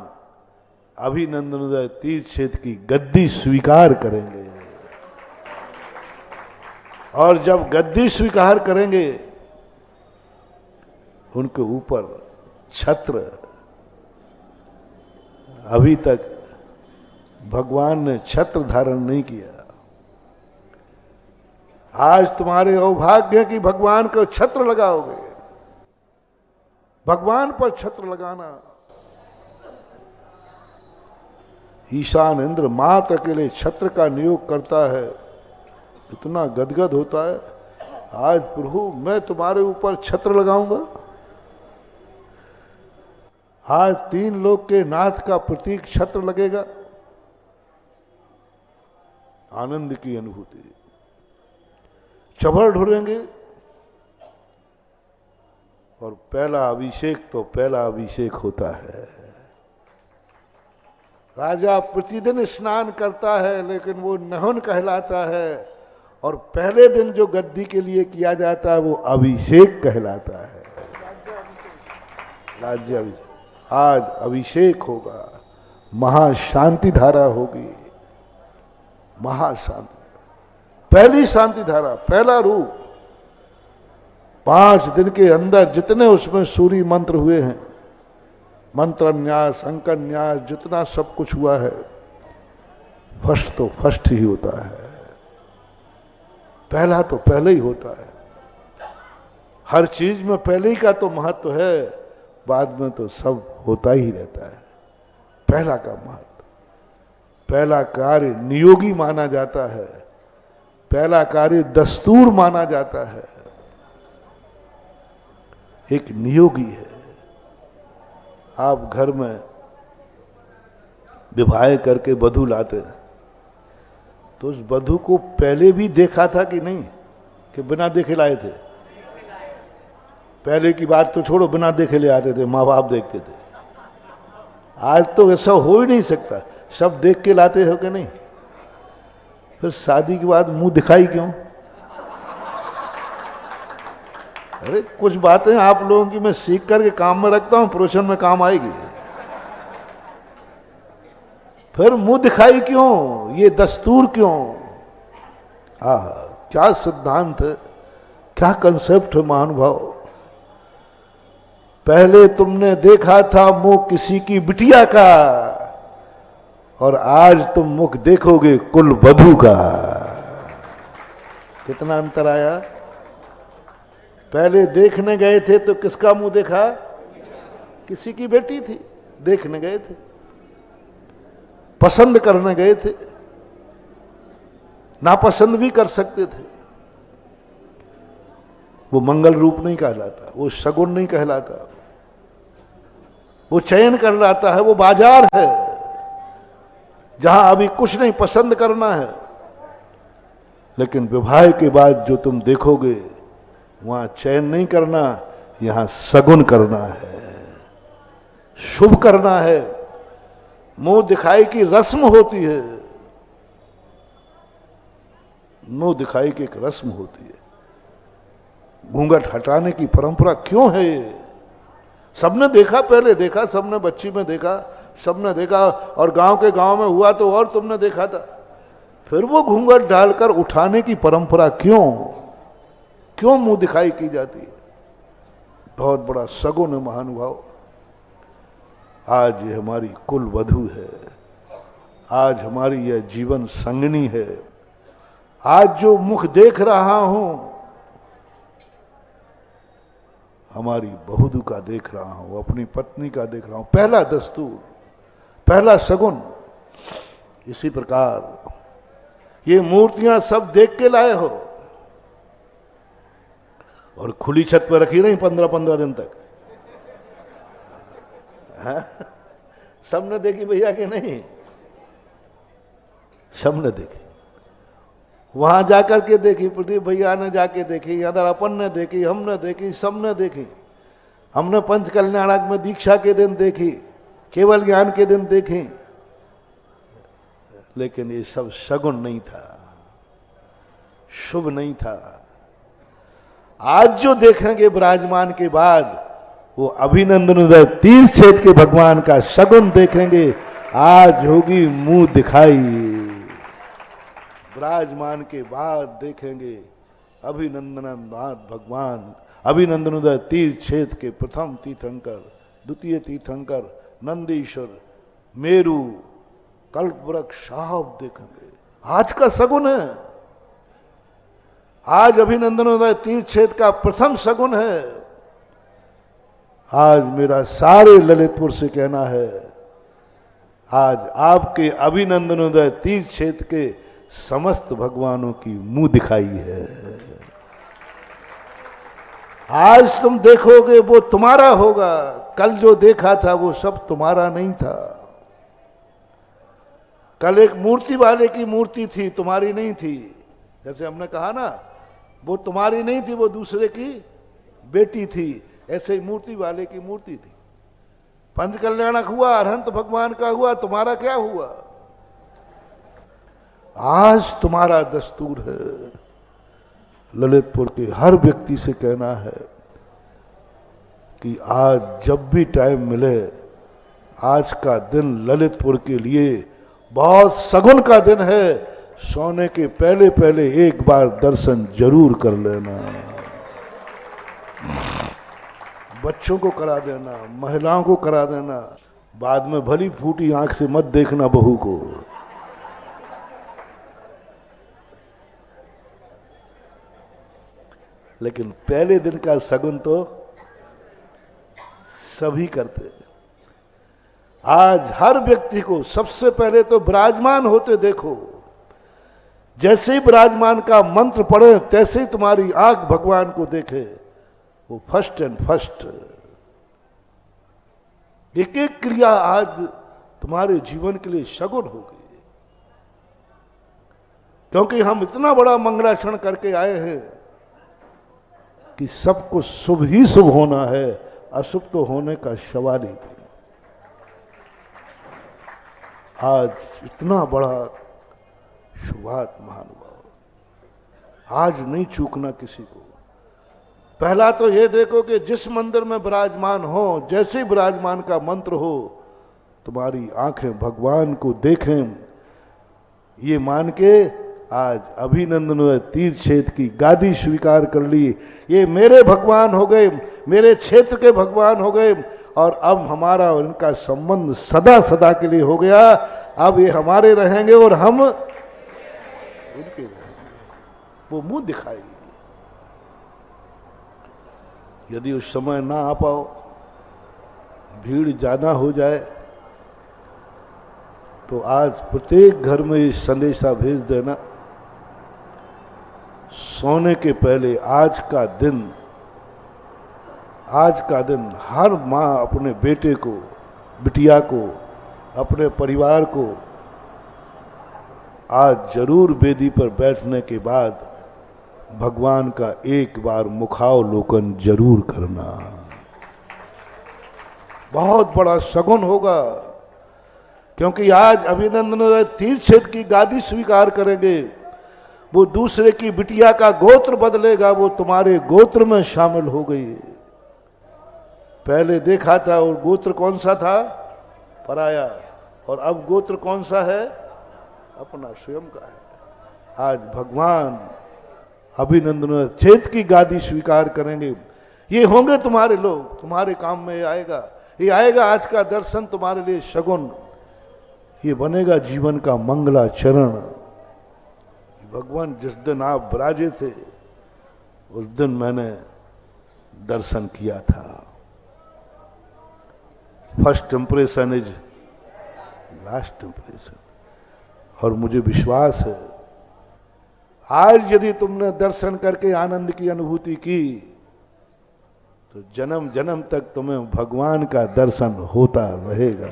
अभिनंदनोदय तीर्थ क्षेत्र की गद्दी स्वीकार करेंगे। और जब गद्दी स्वीकार करेंगे, उनके ऊपर छत्र, अभी तक भगवान ने छत्र धारण नहीं किया। आज तुम्हारे सौभाग्य है कि भगवान को छत्र लगाओगे। भगवान पर छत्र लगाना, ईशान इंद्र मात्र के लिए छत्र का नियोग करता है, इतना गदगद होता है। आज प्रभु मैं तुम्हारे ऊपर छत्र लगाऊंगा। आज 3 लोक के नाथ का प्रतीक छत्र लगेगा। आनंद की अनुभूति, चबर ढूंढेंगे। और पहला अभिषेक तो पहला अभिषेक होता है। राजा प्रतिदिन स्नान करता है, लेकिन वो नहन कहलाता है। और पहले दिन जो गद्दी के लिए किया जाता है वो अभिषेक कहलाता है, राज्य अभिषेक। आज अभिषेक होगा, महाशांति धारा होगी, महाशांति, पहली शांति धारा, पहला रूप। 5 दिन के अंदर जितने उसमें सूर्य मंत्र हुए हैं, मंत्र न्यास, अंकन न्यास, जितना सब कुछ हुआ है, फर्स्ट तो फर्स्ट ही होता है, पहला तो पहले ही होता है। हर चीज में पहले ही का तो महत्व है, बाद में तो सब होता ही रहता है। पहला का महत्व, पहला कार्य नियोगी माना जाता है, पहला कार्य दस्तूर माना जाता है। एक नियोगी है। आप घर में विवाह करके वधू लाते, तो उस वधू को पहले भी देखा था कि नहीं, कि बिना देखे लाए थे? पहले की बात तो छोड़ो, बिना देखे ले आते थे, माँ बाप देखते थे। आज तो ऐसा हो ही नहीं सकता, सब देख के लाते हो कि नहीं? फिर शादी के बाद मुंह दिखाई क्यों? अरे कुछ बातें आप लोगों की मैं सीख करके काम में रखता हूं, प्रोशन में काम आएगी। फिर मुंह दिखाई क्यों, ये दस्तूर क्यों? क्या सिद्धांत है, क्या कंसेप्ट है महानुभाव। पहले तुमने देखा था मुंह किसी की बिटिया का, और आज तुम मुख देखोगे कुल वधू का। कितना अंतर आया। पहले देखने गए थे तो किसका मुंह देखा? किसी की बेटी थी, देखने गए थे, पसंद करने गए थे, नापसंद भी कर सकते थे। वो मंगल रूप नहीं कहलाता, वो शगुन नहीं कहलाता, वो चयन कहलाता है, वो बाजार है जहां अभी कुछ नहीं पसंद करना है। लेकिन विवाह के बाद जो तुम देखोगे, वहां चयन नहीं करना, यहां सगुन करना है, शुभ करना है। मुंह दिखाई की रस्म होती है, मुंह दिखाई की एक रस्म होती है। घूंघट हटाने की परंपरा क्यों है ये? सबने देखा, पहले देखा, सबने बच्ची में देखा, सबने देखा, और गांव के गांव में हुआ तो और तुमने देखा था। फिर वो घूंघट डालकर उठाने की परंपरा क्यों? क्यों मुंह दिखाई की जाती है? बहुत बड़ा सगुन है महानुभाव। आज ये हमारी कुल वधू है, आज हमारी यह जीवन संगनी है। आज जो मुख देख रहा हूं हमारी बहुदू का देख रहा हूं, अपनी पत्नी का देख रहा हूं। पहला दस्तूर, पहला सगुन। इसी प्रकार ये मूर्तियां सब देख के लाए हो और खुली छत पर रखी रही 15-15 दिन तक। सबने देखी भैया कि नहीं? सबने देखी। वहां जाकर के देखी, प्रदीप भैया ने जाके देखी, इधर अपन ने देखी, हमने देखी, सबने देखी। हमने पंच कल्याणक में दीक्षा के दिन देखी, केवल ज्ञान के दिन देखी, लेकिन ये सब सगुन नहीं था, शुभ नहीं था। आज जो देखेंगे विराजमान के बाद वो अभिनंदन उदय तीर्थ क्षेत्र के भगवान का सगुन देखेंगे। आज होगी मुंह दिखाई, विराजमान के बाद देखेंगे अभिनंदननाथ भगवान, अभिनंदन उदय तीर्थ क्षेत्र के प्रथम तीर्थंकर, द्वितीय तीर्थंकर नंदीश्वर, मेरू, कल्पवृक्ष साहब देखेंगे। आज का सगुन है, आज अभिनंदन उदय तीर्थ क्षेत्र का प्रथम सगुन है। आज मेरा सारे ललितपुर से कहना है, आज आपके अभिनंदन उदय तीर्थ क्षेत्र के समस्त भगवानों की मुंह दिखाई है। आज तुम देखोगे वो तुम्हारा होगा, कल जो देखा था वो सब तुम्हारा नहीं था। कल एक मूर्ति वाले की मूर्ति थी, तुम्हारी नहीं थी। जैसे हमने कहा ना, वो तुम्हारी नहीं थी, वो दूसरे की बेटी थी। ऐसे ही मूर्ति वाले की मूर्ति थी। पंच कल्याणक हुआ, अरहंत भगवान का हुआ, तुम्हारा क्या हुआ? आज तुम्हारा दस्तूर है। ललितपुर के हर व्यक्ति से कहना है कि आज जब भी टाइम मिले, आज का दिन ललितपुर के लिए बहुत सगुन का दिन है। सोने के पहले पहले एक बार दर्शन जरूर कर लेना। बच्चों को करा देना, महिलाओं को करा देना। बाद में भली फूटी आंख से मत देखना बहू को। लेकिन पहले दिन का सगुन तो सभी करते। आज हर व्यक्ति को सबसे पहले तो विराजमान होते देखो। जैसे ही विराजमान का मंत्र पढ़े, तैसे ही तुम्हारी आंख भगवान को देखे। वो फर्स्ट एंड फर्स्ट। एक एक क्रिया आज तुम्हारे जीवन के लिए सगुन हो गई, क्योंकि हम इतना बड़ा मंगलाचरण करके आए हैं कि सबको शुभ ही शुभ होना है, अशुभ तो होने का सवाल ही नहीं। आज इतना बड़ा शुभात महानुभाव, आज नहीं चूकना किसी को। पहला तो ये देखो कि जिस मंदिर में विराजमान हो, जैसे ही विराजमान का मंत्र हो, तुम्हारी आंखें भगवान को देखें, ये मान के आज अभिनंदन तीर्थ क्षेत्र की गादी स्वीकार कर ली। ये मेरे भगवान हो गए, मेरे क्षेत्र के भगवान हो गए, और अब हमारा और इनका संबंध सदा सदा के लिए हो गया। अब ये हमारे रहेंगे और हम उनके रहेंगे। वो मुंह दिखाई। यदि उस समय ना आ पाओ, भीड़ ज्यादा हो जाए, तो आज प्रत्येक घर में ये संदेशा भेज देना, सोने के पहले आज का दिन हर माँ अपने बेटे को, बिटिया को, अपने परिवार को आज जरूर वेदी पर बैठने के बाद भगवान का एक बार मुखावलोकन जरूर करना। बहुत बड़ा सगुन होगा, क्योंकि आज अभिनंदन तीर्थ क्षेत्र की गादी स्वीकार करेंगे। वो दूसरे की बिटिया का गोत्र बदलेगा, वो तुम्हारे गोत्र में शामिल हो गई। पहले देखा था और गोत्र कौन सा था? पराया। और अब गोत्र कौन सा है? अपना स्वयं का है। आज भगवान अभिनंदन क्षेत्र की गादी स्वीकार करेंगे। ये होंगे तुम्हारे लोग, तुम्हारे काम में ये आएगा आज का दर्शन तुम्हारे लिए शगुन, ये बनेगा जीवन का मंगलाचरण। भगवान जिस दिन आप विराजे थे उस दिन मैंने दर्शन किया था। First impression is last impression. और मुझे विश्वास है आज यदि तुमने दर्शन करके आनंद की अनुभूति की तो जन्म जन्म तक तुम्हें भगवान का दर्शन होता रहेगा।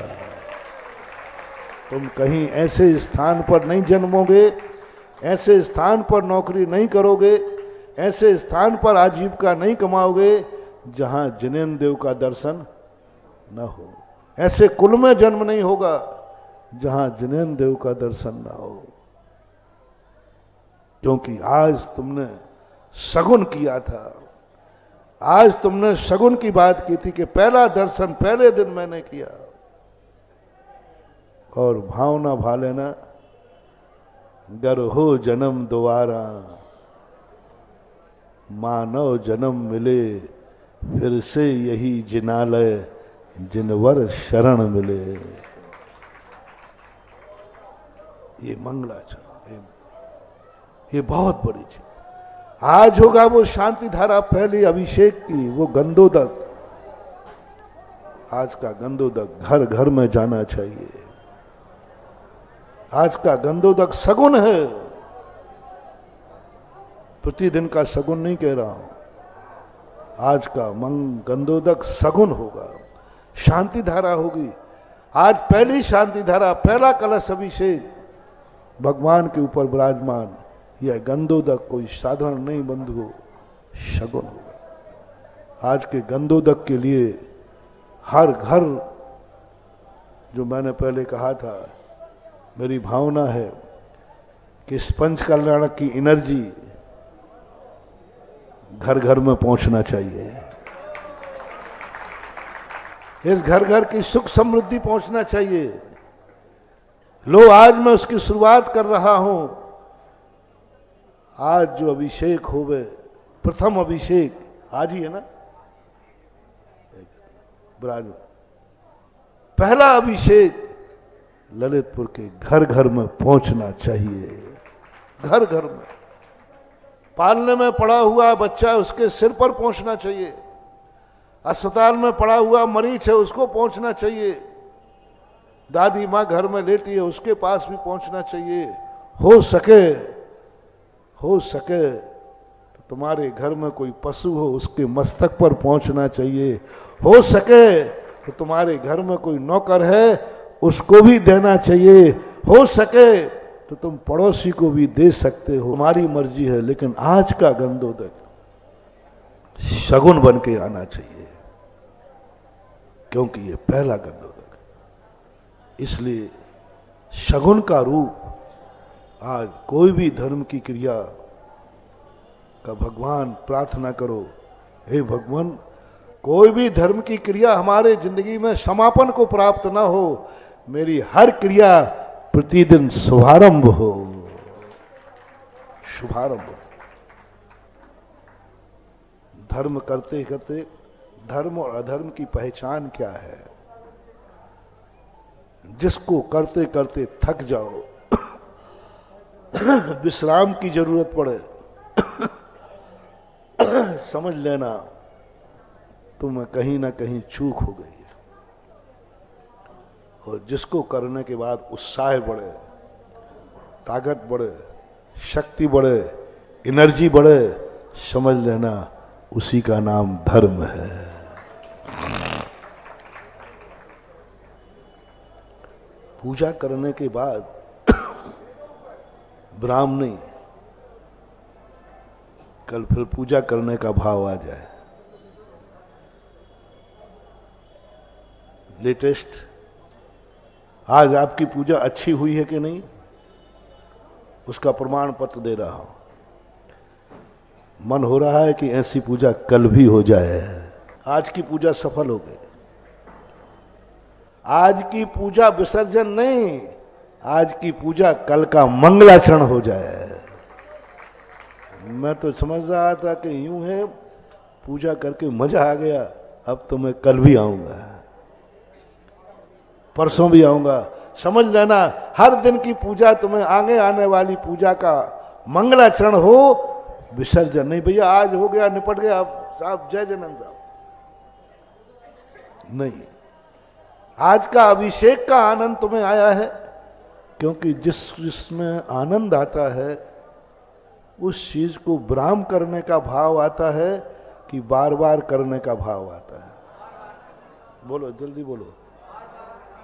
तुम कहीं ऐसे स्थान पर नहीं जन्मोगे, ऐसे स्थान पर नौकरी नहीं करोगे, ऐसे स्थान पर आजीविका नहीं कमाओगे जहां जिनेन्द्र देव का दर्शन न हो। ऐसे कुल में जन्म नहीं होगा जहां जिनेन्द्र देव का दर्शन ना हो। क्योंकि आज तुमने शगुन किया था, आज तुमने शगुन की बात की थी कि पहला दर्शन पहले दिन मैंने किया। और भावना भा लेना, गर हो जन्म दोबारा, मानव जन्म मिले फिर से यही जिनालय जिनवर शरण मिले। ये मंगलाचरण, ये बहुत बड़ी चीज। आज होगा वो शांति धारा पहली अभिषेक की, वो गंधोदक। आज का गंधोदक घर घर में जाना चाहिए। आज का गंधोदक सगुन है, प्रतिदिन का सगुन नहीं कह रहा हूं। आज का गंधोदक सगुन होगा, शांति धारा होगी। आज पहली शांति धारा, पहला कलश अभिषेक भगवान के ऊपर विराजमान। यह गंधोदक कोई साधारण नहीं बंधु, शगुन होगा। आज के गंधोदक के लिए हर घर, जो मैंने पहले कहा था, मेरी भावना है कि इस पंच कल्याण की एनर्जी घर घर में पहुंचना चाहिए। इस घर घर की सुख समृद्धि पहुंचना चाहिए। लो आज मैं उसकी शुरुआत कर रहा हूं। आज जो अभिषेक होवे, प्रथम अभिषेक आज ही है ना, ब्राज पहला अभिषेक ललितपुर के घर घर में पहुंचना चाहिए। घर घर में पालने में पड़ा हुआ बच्चा, उसके सिर पर पहुंचना चाहिए। अस्पताल में पड़ा हुआ मरीज है, उसको पहुंचना चाहिए। दादी माँ घर में लेटी है, उसके पास भी पहुंचना चाहिए। हो सके तो तुम्हारे घर में कोई पशु हो, उसके मस्तक पर पहुंचना चाहिए। हो सके तो तुम्हारे घर में कोई नौकर है, उसको भी देना चाहिए। हो सके तो तुम पड़ोसी को भी दे सकते हो, तुम्हारी मर्जी है। लेकिन आज का गंधोदक शगुन बन के आना चाहिए, क्योंकि ये पहला गंधोदक। इसलिए शगुन का रूप आज कोई भी धर्म की क्रिया का भगवान प्रार्थना करो, हे भगवान कोई भी धर्म की क्रिया हमारे जिंदगी में समापन को प्राप्त ना हो, मेरी हर क्रिया प्रतिदिन शुभारंभ हो। शुभारंभ। धर्म करते करते धर्म और अधर्म की पहचान क्या है? जिसको करते करते थक जाओ, विश्राम की जरूरत पड़े, समझ लेना तुम्हें कहीं ना कहीं चूक हो गई। और जिसको करने के बाद उत्साह बढ़े, ताकत बढ़े, शक्ति बढ़े, एनर्जी बढ़े, समझ लेना उसी का नाम धर्म है। पूजा करने के बाद विराम नहीं, कल फिर पूजा करने का भाव आ जाए। लेटेस्ट आज आपकी पूजा अच्छी हुई है कि नहीं, उसका प्रमाण पत्र दे रहा हूं। मन हो रहा है कि ऐसी पूजा कल भी हो जाए। आज की पूजा सफल हो गई। आज की पूजा विसर्जन नहीं, आज की पूजा कल का मंगलाचरण हो जाए। मैं तो समझ रहा था कि यूं है पूजा करके मजा आ गया, अब तो मैं कल भी आऊंगा, परसों भी आऊंगा। समझ लेना, हर दिन की पूजा तुम्हें आगे आने वाली पूजा का मंगलाचरण हो, विसर्जन नहीं। भैया आज हो गया, निपट गया, अब साहब जय जयनंद साहब नहीं। आज का अभिषेक का आनंद तुम्हें आया है, क्योंकि जिसमें आनंद आता है उस चीज को विराम करने का भाव आता है कि बार बार करने का भाव आता है। बोलो जल्दी बोलो,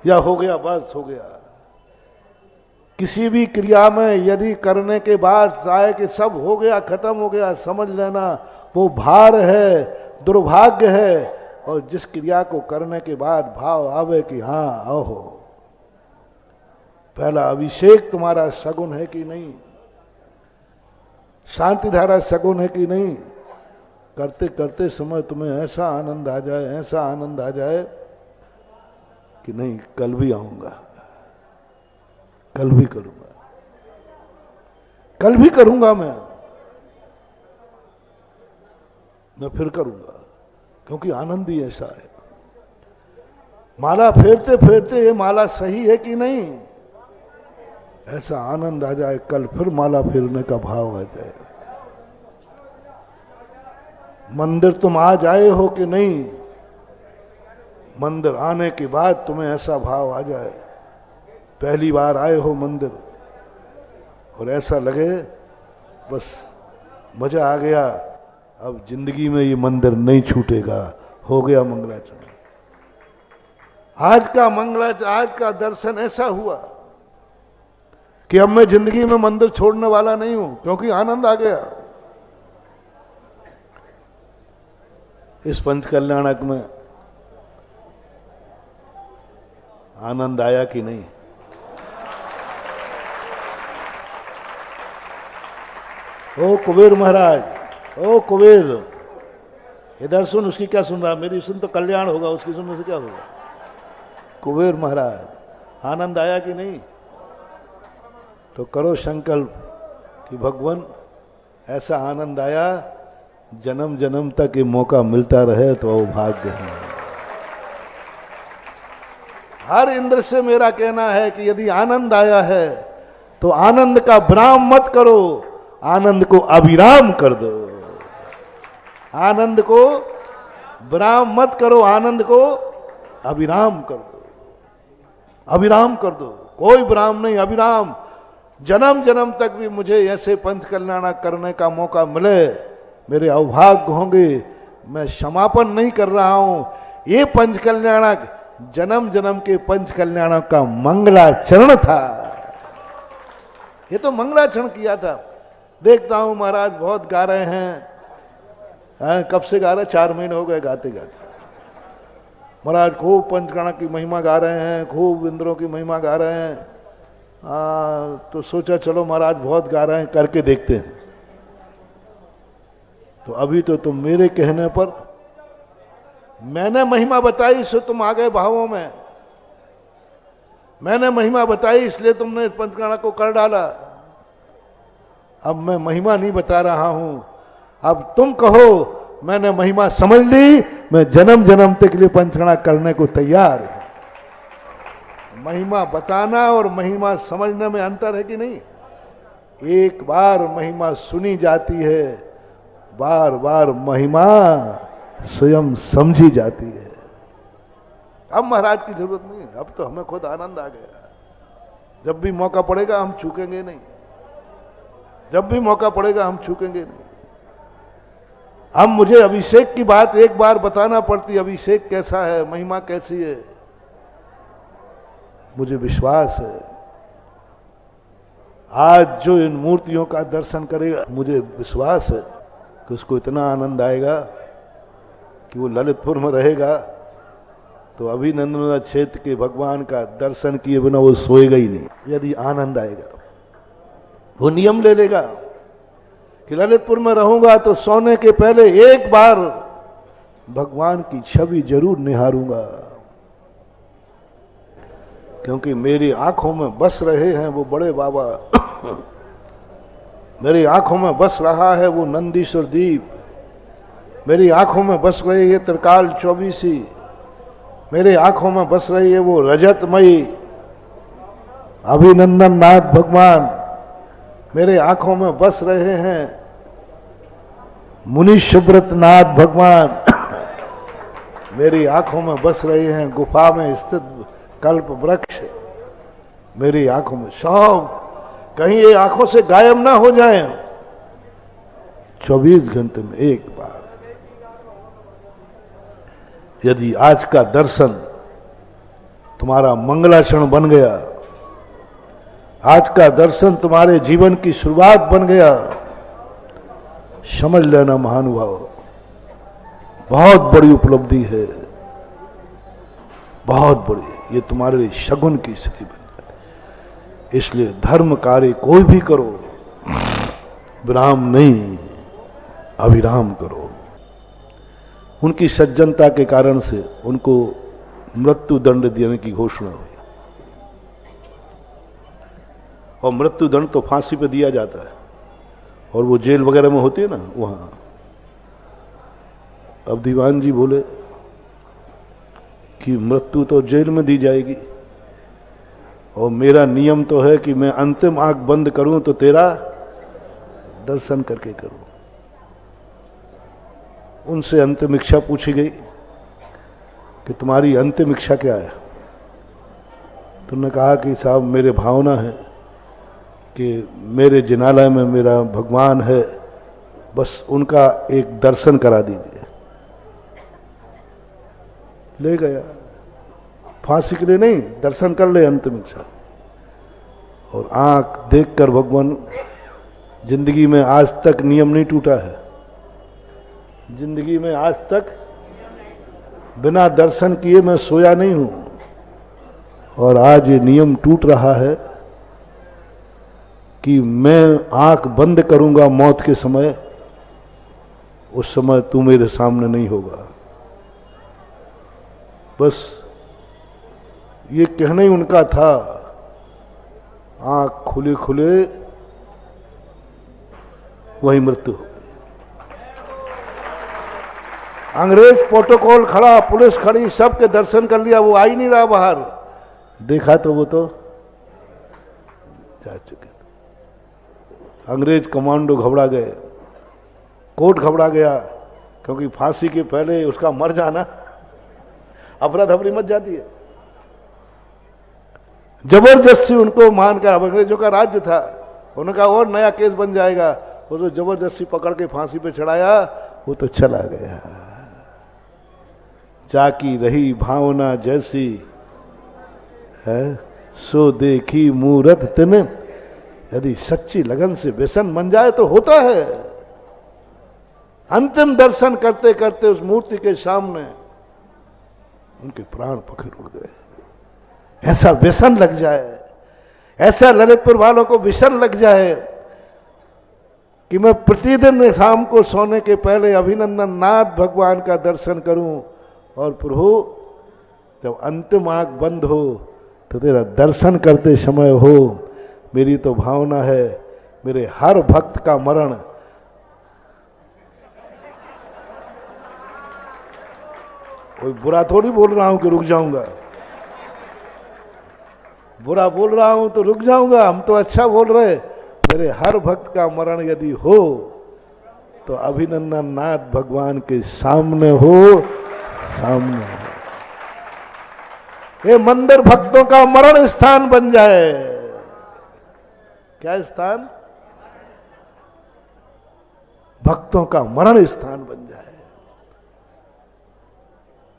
या हो गया, बस हो गया। किसी भी क्रिया में यदि करने के बाद चाहे कि सब हो गया, खत्म हो गया, समझ लेना वो भार है, दुर्भाग्य है। और जिस क्रिया को करने के बाद भाव आवे कि हाँ आओ, पहला अभिषेक तुम्हारा सगुन है कि नहीं, शांति धारा सगुन है कि नहीं, करते करते समय तुम्हें ऐसा आनंद आ जाए, ऐसा आनंद आ जाए कि नहीं कल भी आऊंगा, कल भी करूंगा, कल भी करूंगा, मैं फिर करूंगा, क्योंकि आनंद ही ऐसा है। माला फेरते फेरते ये माला सही है कि नहीं, ऐसा आनंद आ जाए, कल फिर माला फेरने का भाव आ जाए। मंदिर तुम आज आए हो कि नहीं, मंदिर आने के बाद तुम्हें ऐसा भाव आ जाए, पहली बार आए हो मंदिर, और ऐसा लगे बस मजा आ गया, अब जिंदगी में ये मंदिर नहीं छूटेगा, हो गया मंगलाचरण। आज का आज का दर्शन ऐसा हुआ कि अब मैं जिंदगी में मंदिर छोड़ने वाला नहीं हूं, क्योंकि आनंद आ गया। इस पंच कल्याणक में आनंद आया कि नहीं? ओ कुबेर महाराज, ओ कुबेर, इधर सुन, उसकी क्या सुन रहा, मेरी सुन तो कल्याण होगा, उसकी सुनने से क्या होगा। कुबेर महाराज, आनंद आया कि नहीं? तो करो संकल्प कि भगवान ऐसा आनंद आया, जन्म जन्म तक ये मौका मिलता रहे तो वो भाग्य है। हर इंद्र से मेरा कहना है कि यदि आनंद आया है तो आनंद का विराम मत करो, आनंद को अविराम कर दो। आनंद को विराम मत करो, आनंद को अविराम कर दो, अविराम कर दो, कोई विराम नहीं, अविराम। जन्म जन्म तक भी मुझे ऐसे पंच कल्याण करने का मौका मिले, मेरे अभाग्य होंगे। मैं समापन नहीं कर रहा हूं, ये पंच कल्याणक जन्म जन्म के पंच कल्याणों का मंगलाचरण था। ये तो मंगलाचरण किया था। देखता हूं महाराज बहुत गा रहे हैं, कब से गा रहे, 4 महीने हो गए गाते गाते। महाराज खूब पंचकर्ण की महिमा गा रहे हैं, खूब इंद्रों की महिमा गा रहे हैं। तो सोचा चलो महाराज बहुत गा रहे हैं, करके देखते हैं। तो अभी तो तुम मेरे कहने पर मैंने महिमा बताई, सो तुम आ गए भावों में। मैंने महिमा बताई इसलिए तुमने पंचकर्ण को कर डाला। अब मैं महिमा नहीं बता रहा हूं, अब तुम कहो मैंने महिमा समझ ली, मैं जन्म जन्म तक के लिए पंचकर्ण करने को तैयार हूं। महिमा बताना और महिमा समझने में अंतर है कि नहीं? एक बार महिमा सुनी जाती है, बार बार महिमा स्वयं समझी जाती है। अब महाराज की जरूरत नहीं है, अब तो हमें खुद आनंद आ गया। जब भी मौका पड़ेगा हम चूकेंगे नहीं, जब भी मौका पड़ेगा हम चूकेंगे नहीं। हम मुझे अभिषेक की बात एक बार बताना पड़ती, अभिषेक कैसा है, महिमा कैसी है, मुझे विश्वास है आज जो इन मूर्तियों का दर्शन करेगा, मुझे विश्वास है कि उसको इतना आनंद आएगा कि वो ललितपुर में रहेगा तो अभिनंदन क्षेत्र के भगवान का दर्शन किए बिना वो सोएगा ही नहीं। यदि आनंद आएगा, वो नियम ले लेगा कि ललितपुर में रहूंगा तो सोने के पहले एक बार भगवान की छवि जरूर निहारूंगा, क्योंकि मेरी आंखों में बस रहे हैं वो बड़े बाबा। मेरी आंखों में बस रहा है वो नंदीश्वर दीप, मेरी आंखों में बस रही है त्रिकाल चौबीसी, मेरी आंखों में बस रही है वो रजतमयी अभिनंदन नाथ भगवान, मेरे आंखों में बस रहे हैं मुनि सुब्रत नाथ भगवान, मेरी आंखों में बस रहे हैं गुफा में स्थित कल्प वृक्ष, मेरी आंखों में सब, कहीं ये आंखों से गायब ना हो जाए। 24 घंटे में एक बार यदि आज का दर्शन तुम्हारा मंगलाचरण बन गया, आज का दर्शन तुम्हारे जीवन की शुरुआत बन गया, समझ लेना महानुभाव, बहुत बड़ी उपलब्धि है, बहुत बड़ी। ये तुम्हारे लिए शगुन की स्थिति बन जाए। इसलिए धर्म कार्य कोई भी करो, विराम नहीं, अविराम करो। उनकी सज्जनता के कारण से उनको मृत्यु दंड देने की घोषणा हुई, और मृत्यु दंड तो फांसी पे दिया जाता है, और वो जेल वगैरह में होती है ना वहां। अब दीवान जी बोले कि मृत्यु तो जेल में दी जाएगी, और मेरा नियम तो है कि मैं अंतिम आंख बंद करूं तो तेरा दर्शन करके करूं। उनसे अंतिम इच्छा पूछी गई कि तुम्हारी अंतिम इच्छा क्या है? तुमने कहा कि साहब मेरे भावना है कि मेरे जिनालय में मेरा भगवान है, बस उनका एक दर्शन करा दीजिए। ले गया, फांसी के लिए नहीं, दर्शन कर ले, अंतिम इच्छा। और आंख देखकर भगवान, जिंदगी में आज तक नियम नहीं टूटा है, जिंदगी में आज तक बिना दर्शन किए मैं सोया नहीं हूं, और आज ये नियम टूट रहा है कि मैं आंख बंद करूंगा मौत के समय, उस समय तू मेरे सामने नहीं होगा। बस ये कहना ही उनका था। आंख खुले खुले वही मृत्यु हो गई। अंग्रेज प्रोटोकॉल खड़ा, पुलिस खड़ी, सबके दर्शन कर लिया, वो आ ही नहीं रहा बाहर। देखा तो वो तो जा चुके। अंग्रेज कमांडो घबरा गए, कोर्ट घबरा गया, क्योंकि फांसी के पहले उसका मर जाना, अफरा तफरी मच जाती है। जबरदस्ती उनको मानकर, अंग्रेजों का राज्य था, उन्होंने कहा और नया केस बन जाएगा, वो तो जबरदस्ती पकड़ के फांसी पे चढ़ाया, वो तो चला गया। जाकी रही भावना जैसी है, सो देखी मूरत तिन, यदि सच्ची लगन से व्यसन बन जाए तो होता है। अंतिम दर्शन करते करते उस मूर्ति के सामने उनके प्राण पखेर उड़ गए। ऐसा व्यसन लग जाए, ऐसा ललितपुर वालों को व्यसन लग जाए कि मैं प्रतिदिन शाम को सोने के पहले अभिनंदन नाथ भगवान का दर्शन करूं, और प्रभु जब अंतिम आंख बंद हो तो तेरा दर्शन करते समय हो। मेरी तो भावना है मेरे हर भक्त का मरण कोई बुरा थोड़ी बोल रहा हूं कि रुक जाऊंगा, बुरा बोल रहा हूं तो रुक जाऊंगा, हम तो अच्छा बोल रहे। मेरे हर भक्त का मरण यदि हो तो अभिनंदन नाथ भगवान के सामने हो, सामने हो। ये मंदिर भक्तों का मरण स्थान बन जाए। क्या स्थान? भक्तों का मरण स्थान बन जाए।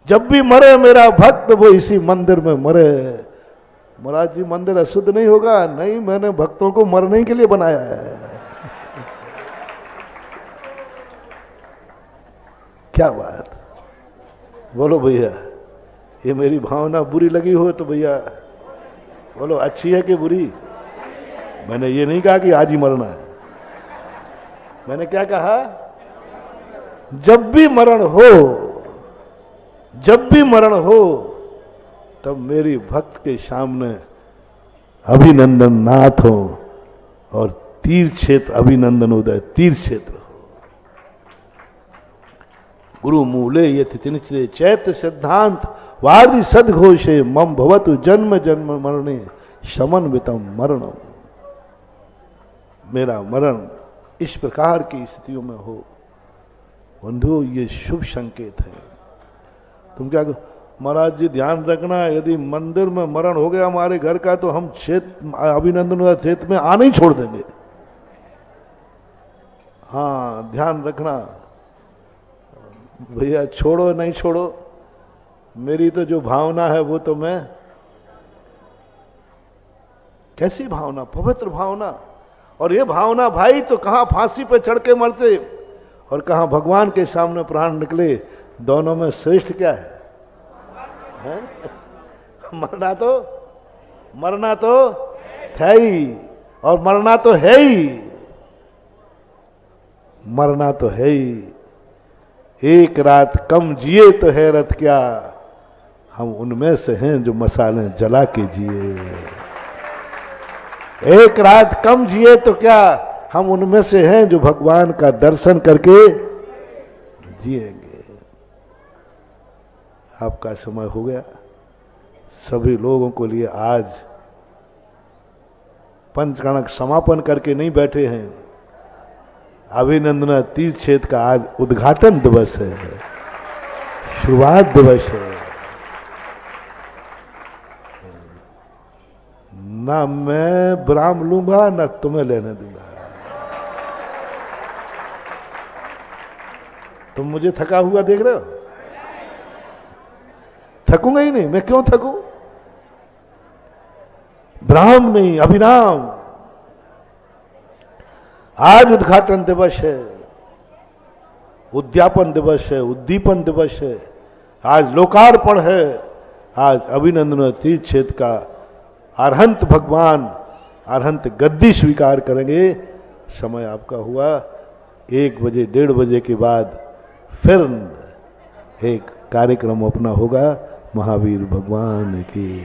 जब भी मरे मेरा भक्त वो इसी मंदिर में मरे। महाराज जी मंदिर अशुद्ध नहीं होगा? नहीं, मैंने भक्तों को मरने के लिए बनाया है। क्या बात, बोलो भैया। ये मेरी भावना बुरी लगी हो तो भैया बोलो अच्छी है कि बुरी? मैंने ये नहीं कहा कि आज ही मरना है। मैंने क्या कहा? जब भी मरण हो, जब भी मरण हो, तब मेरी भक्त के सामने अभिनंदन नाथ हो और तीर्थ क्षेत्र अभिनंदन उदय तीर्थ क्षेत्र हो। गुरु मूले यति तिनिचरे चैत सिद्धांत वादि सदघोषे मम भवतु जन्म जन्म मरणे समन्वितम मरणम। मेरा मरण इस प्रकार की स्थितियों में हो। बंधु, ये शुभ संकेत है। तुम क्या महाराज जी ध्यान रखना, यदि मंदिर में मरण हो गया हमारे घर का तो हम अभिनंदन क्षेत्र में आना ही छोड़ देंगे। हाँ, ध्यान रखना भैया, छोड़ो नहीं छोड़ो, मेरी तो जो भावना है वो तो मैं, कैसी भावना, पवित्र भावना। और ये भावना भाई तो कहां फांसी पे चढ़ के मरते और कहां भगवान के सामने प्राण निकले, दोनों में श्रेष्ठ क्या है? मरना तो है ही, और मरना तो है ही, मरना तो है ही। एक रात कम जिए तो हैरत क्या, हम उनमें से हैं जो मसाले जला के जिए। एक रात कम जिए तो क्या, हम उनमें से हैं जो भगवान का दर्शन करके जिएंगे। आपका समय हो गया। सभी लोगों को लिए आज पंचकणक समापन करके नहीं बैठे हैं। अभिनंदन तीर्थ क्षेत्र का आज उद्घाटन दिवस है, शुरुआत दिवस है। ना मैं विराम लूंगा ना तुम्हें लेने दूंगा। तुम मुझे थका हुआ देख रहे हो? थकूंगा ही नहीं। मैं क्यों थकूं? ब्राह्म नहीं, अभिराम। आज उद्घाटन दिवस है, उद्यापन दिवस है, उद्दीपन दिवस है, आज लोकार्पण है। आज अभिनंदन तीर्थ क्षेत्र का अरहंत भगवान अरहंत गद्दी स्वीकार करेंगे। समय आपका हुआ। 1 बजे 1:30 बजे के बाद फिर एक कार्यक्रम अपना होगा। महावीर भगवान की